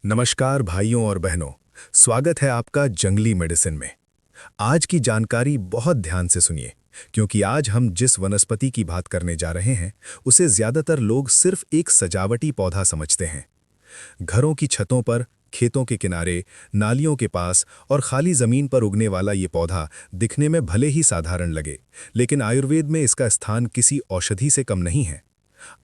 नमस्कार भाइयों और बहनों। स्वागत है आपका जंगली मेडिसिन में। आज की जानकारी बहुत ध्यान से सुनिए, क्योंकि आज हम जिस वनस्पति की बात करने जा रहे हैं उसे ज्यादातर लोग सिर्फ एक सजावटी पौधा समझते हैं। घरों की छतों पर, खेतों के किनारे, नालियों के पास और खाली जमीन पर उगने वाला ये पौधा दिखने में भले ही साधारण लगे, लेकिन आयुर्वेद में इसका स्थान किसी औषधि से कम नहीं है।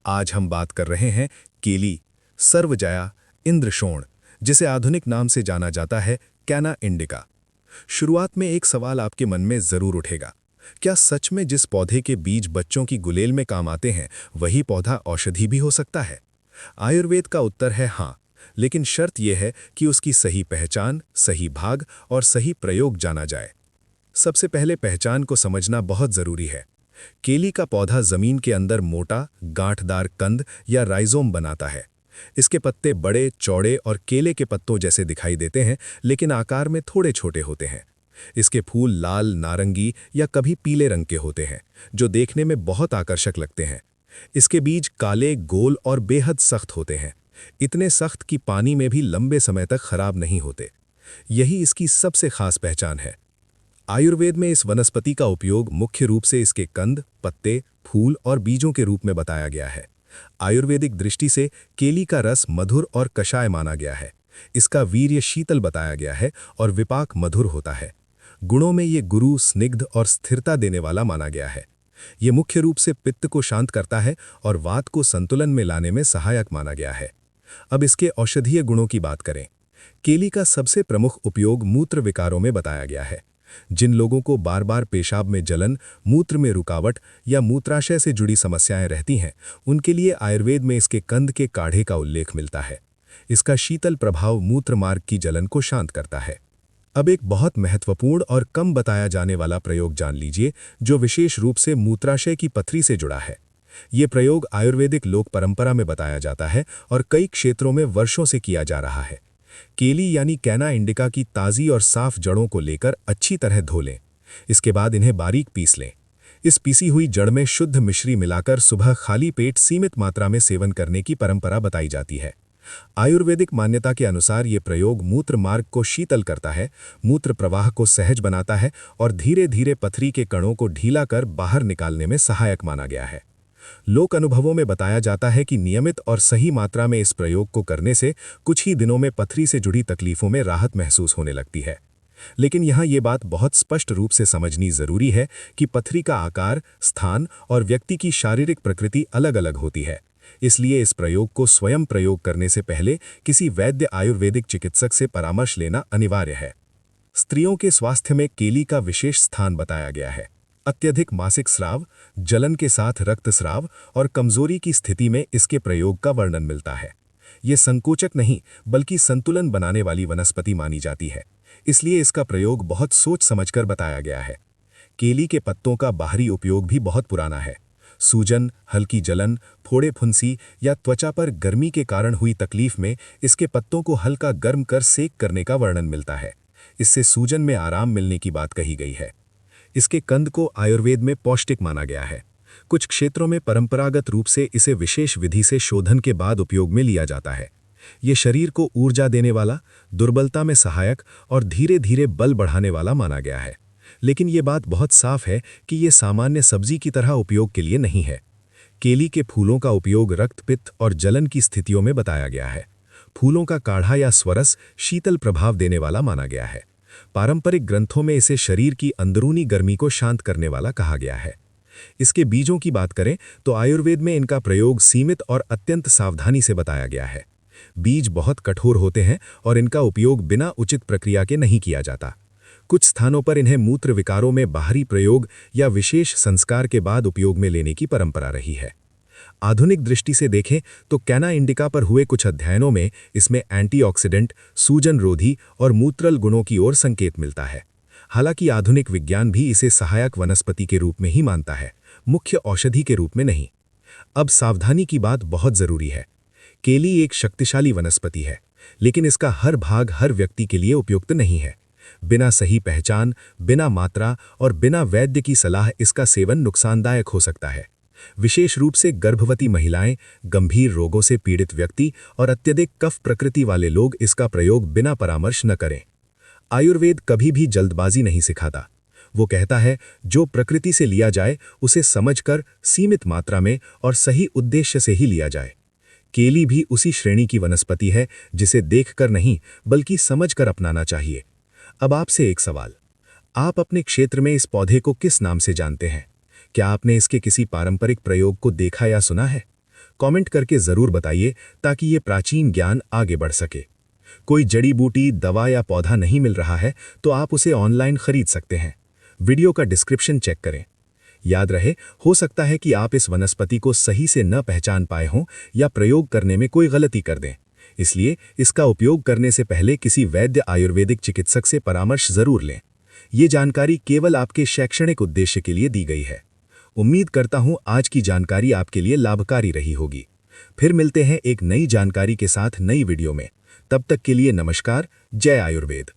आज हम बात कर रहे हैं केली, सर्वजया, इंद्रशोण, जिसे आधुनिक नाम से जाना जाता है कैना इंडिका। शुरुआत में एक सवाल आपके मन में जरूर उठेगा, क्या सच में जिस पौधे के बीज बच्चों की गुलेल में काम आते हैं वही पौधा औषधि भी हो सकता है? आयुर्वेद का उत्तर है हाँ, लेकिन शर्त यह है कि उसकी सही पहचान, सही भाग और सही प्रयोग जाना जाए। सबसे पहले पहचान को समझना बहुत जरूरी है। केली का पौधा जमीन के अंदर मोटा, गांठदार कंद या राइजोम बनाता है। इसके पत्ते बड़े, चौड़े और केले के पत्तों जैसे दिखाई देते हैं, लेकिन आकार में थोड़े छोटे होते हैं। इसके फूल लाल, नारंगी या कभी पीले रंग के होते हैं, जो देखने में बहुत आकर्षक लगते हैं। इसके बीज काले, गोल और बेहद सख्त होते हैं, इतने सख्त कि पानी में भी लंबे समय तक खराब नहीं होते। यही इसकी सबसे खास पहचान है। आयुर्वेद में इस वनस्पति का उपयोग मुख्य रूप से इसके कंद, पत्ते, फूल और बीजों के रूप में बताया गया है। आयुर्वेदिक दृष्टि से केली का रस मधुर और कषाय माना गया है। इसका वीर्य शीतल बताया गया है और विपाक मधुर होता है। गुणों में ये गुरु, स्निग्ध और स्थिरता देने वाला माना गया है। ये मुख्य रूप से पित्त को शांत करता है और वात को संतुलन में लाने में सहायक माना गया है। अब इसके औषधीय गुणों की बात करें। केली का सबसे प्रमुख उपयोग मूत्र विकारों में बताया गया है। जिन लोगों को बार बार पेशाब में जलन, मूत्र में रुकावट या मूत्राशय से जुड़ी समस्याएं रहती हैं, उनके लिए आयुर्वेद में इसके कंद के काढ़े का उल्लेख मिलता है। इसका शीतल प्रभाव मूत्र मार्ग की जलन को शांत करता है। अब एक बहुत महत्वपूर्ण और कम बताया जाने वाला प्रयोग जान लीजिए, जो विशेष रूप से मूत्राशय की पथरी से जुड़ा है। ये प्रयोग आयुर्वेदिक लोक परंपरा में बताया जाता है और कई क्षेत्रों में वर्षों से किया जा रहा है। केली यानी कैना इंडिका की ताज़ी और साफ जड़ों को लेकर अच्छी तरह धो लें। इसके बाद इन्हें बारीक पीस लें। इस पीसी हुई जड़ में शुद्ध मिश्री मिलाकर सुबह खाली पेट सीमित मात्रा में सेवन करने की परंपरा बताई जाती है। आयुर्वेदिक मान्यता के अनुसार ये प्रयोग मूत्र मार्ग को शीतल करता है, मूत्र प्रवाह को सहज बनाता है और धीरे धीरे पथरी के कणों को ढीला कर बाहर निकालने में सहायक माना गया है। लोक अनुभवों में बताया जाता है कि नियमित और सही मात्रा में इस प्रयोग को करने से कुछ ही दिनों में पथरी से जुड़ी तकलीफों में राहत महसूस होने लगती है। लेकिन यहाँ ये बात बहुत स्पष्ट रूप से समझनी जरूरी है कि पथरी का आकार, स्थान और व्यक्ति की शारीरिक प्रकृति अलग अलग होती है। इसलिए इस प्रयोग को स्वयं प्रयोग करने से पहले किसी वैद्य आयुर्वेदिक चिकित्सक से परामर्श लेना अनिवार्य है। स्त्रियों के स्वास्थ्य में केली का विशेष स्थान बताया गया है। अत्यधिक मासिक स्राव, जलन के साथ रक्तस्राव और कमजोरी की स्थिति में इसके प्रयोग का वर्णन मिलता है। ये संकोचक नहीं, बल्कि संतुलन बनाने वाली वनस्पति मानी जाती है। इसलिए इसका प्रयोग बहुत सोच समझकर बताया गया है। केली के पत्तों का बाहरी उपयोग भी बहुत पुराना है। सूजन, हल्की जलन, फोड़े फुंसी या त्वचा पर गर्मी के कारण हुई तकलीफ में इसके पत्तों को हल्का गर्म कर सेक करने का वर्णन मिलता है। इससे सूजन में आराम मिलने की बात कही गई है। इसके कंद को आयुर्वेद में पौष्टिक माना गया है। कुछ क्षेत्रों में परंपरागत रूप से इसे विशेष विधि से शोधन के बाद उपयोग में लिया जाता है। ये शरीर को ऊर्जा देने वाला, दुर्बलता में सहायक और धीरे धीरे बल बढ़ाने वाला माना गया है। लेकिन ये बात बहुत साफ है कि ये सामान्य सब्जी की तरह उपयोग के लिए नहीं है। केली के फूलों का उपयोग रक्त, पित्त और जलन की स्थितियों में बताया गया है। फूलों का काढ़ा या स्वरस शीतल प्रभाव देने वाला माना गया है। पारंपरिक ग्रंथों में इसे शरीर की अंदरूनी गर्मी को शांत करने वाला कहा गया है। इसके बीजों की बात करें तो आयुर्वेद में इनका प्रयोग सीमित और अत्यंत सावधानी से बताया गया है। बीज बहुत कठोर होते हैं और इनका उपयोग बिना उचित प्रक्रिया के नहीं किया जाता। कुछ स्थानों पर इन्हें मूत्र विकारों में बाहरी प्रयोग या विशेष संस्कार के बाद उपयोग में लेने की परंपरा रही है। आधुनिक दृष्टि से देखें तो कैना इंडिका पर हुए कुछ अध्ययनों में इसमें एंटीऑक्सीडेंट, सूजन रोधी और मूत्रल गुणों की ओर संकेत मिलता है। हालांकि आधुनिक विज्ञान भी इसे सहायक वनस्पति के रूप में ही मानता है, मुख्य औषधि के रूप में नहीं। अब सावधानी की बात बहुत जरूरी है। केली एक शक्तिशाली वनस्पति है, लेकिन इसका हर भाग हर व्यक्ति के लिए उपयुक्त नहीं है। बिना सही पहचान, बिना मात्रा और बिना वैद्य की सलाह इसका सेवन नुकसानदायक हो सकता है। विशेष रूप से गर्भवती महिलाएं, गंभीर रोगों से पीड़ित व्यक्ति और अत्यधिक कफ प्रकृति वाले लोग इसका प्रयोग बिना परामर्श न करें। आयुर्वेद कभी भी जल्दबाजी नहीं सिखाता। वो कहता है जो प्रकृति से लिया जाए उसे समझकर, सीमित मात्रा में और सही उद्देश्य से ही लिया जाए। केली भी उसी श्रेणी की वनस्पति है जिसे देखकर नहीं बल्कि समझकर अपनाना चाहिए। अब आपसे एक सवाल, आप अपने क्षेत्र में इस पौधे को किस नाम से जानते हैं? क्या आपने इसके किसी पारंपरिक प्रयोग को देखा या सुना है? कमेंट करके जरूर बताइए ताकि ये प्राचीन ज्ञान आगे बढ़ सके। कोई जड़ी बूटी, दवा या पौधा नहीं मिल रहा है तो आप उसे ऑनलाइन खरीद सकते हैं। वीडियो का डिस्क्रिप्शन चेक करें। याद रहे, हो सकता है कि आप इस वनस्पति को सही से न पहचान पाए हों या प्रयोग करने में कोई गलती कर दें। इसलिए इसका उपयोग करने से पहले किसी वैद्य आयुर्वेदिक चिकित्सक से परामर्श जरूर लें। ये जानकारी केवल आपके शैक्षणिक उद्देश्य के लिए दी गई है। उम्मीद करता हूं आज की जानकारी आपके लिए लाभकारी रही होगी। फिर मिलते हैं एक नई जानकारी के साथ नई वीडियो में। तब तक के लिए नमस्कार। जय आयुर्वेद।